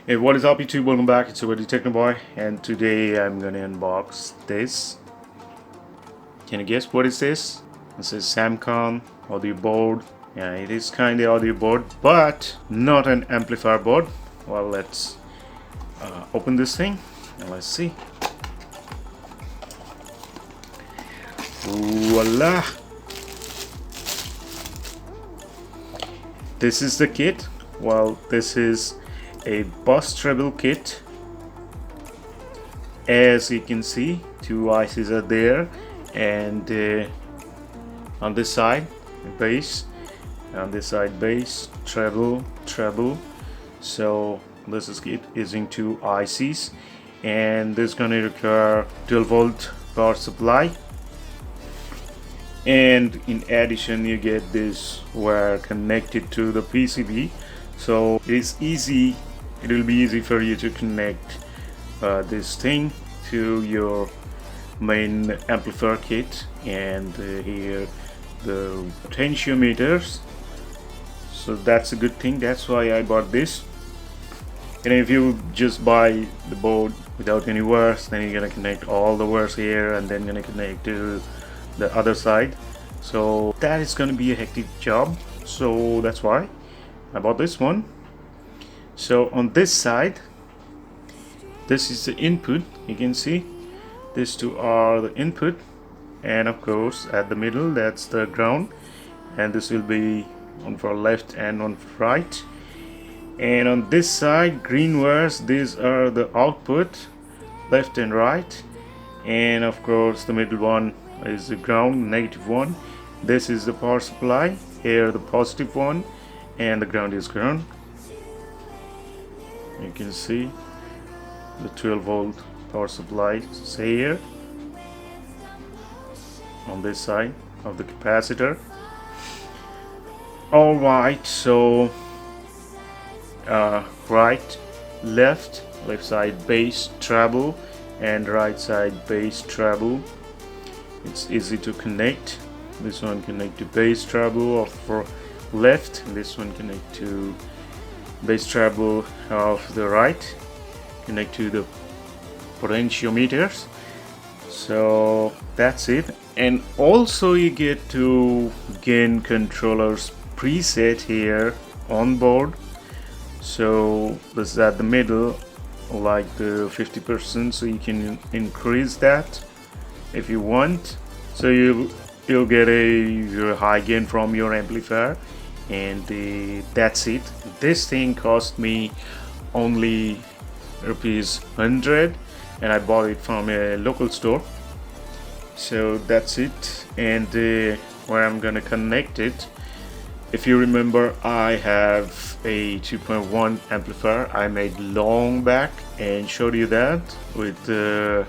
Hey, what is up YouTube? Welcome back. It's your buddy technoboy, and today I'm gonna unbox this. Can you guess what is this? This is Samcon audio board. Yeah, it is kind of audio board, but not an amplifier board. Well, let's open this thing and let's see. Voila! This is the kit. Well, this is a bus treble kit. As you can see, two ICs are there, and on this side bass, on this side bass, treble. So this is it using two ICs, and this is going to require 12-volt power supply. And in addition, you get this wire connected to the PCB, so it will be easy for you to connect this thing to your main amplifier kit. And here the potentiometers, so that's a good thing. That's why I bought this. And if you just buy the board without any wires, then you're gonna connect all the wires here and then gonna connect to the other side, so that is going to be a hectic job. So that's why I bought this one. So on this side, this is the input. You can see these two are the input, and of course at the middle that's the ground, and this will be one for left and one for right. And on this side, green wires, these are the output, left and right. And of course the middle one is the ground, negative one. This is the power supply, here the positive one, and the ground is ground. You can see the 12-volt power supply is here on this side of the capacitor. Alright, so right, left side bass treble, and right side bass treble. It's easy to connect. This one connect to bass treble of left, and this one connect to bass treble of the right, connect to the potentiometers. So that's it. And also you get to gain controllers preset here on board. So this is at the middle, like the 50%, so you can increase that if you want. So you'll get a high gain from your amplifier, and that's it. This thing cost me only ₹100, and I bought it from a local store. So that's it. And where I'm gonna connect it, if you remember, I have a 2.1 amplifier I made long back and showed you that with the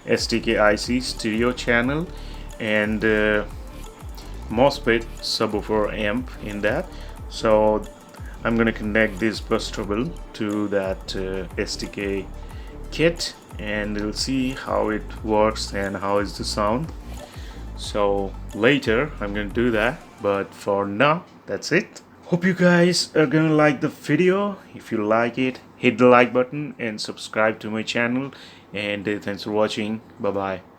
STK IC stereo channel and MOSFET subwoofer amp in that. So I'm gonna connect this bus treble to that STK kit, and we'll see how it works and how is the sound. So later I'm gonna do that, but for now that's it. Hope you guys are gonna like the video. If you like it, hit the like button and subscribe to my channel, and thanks for watching. Bye bye.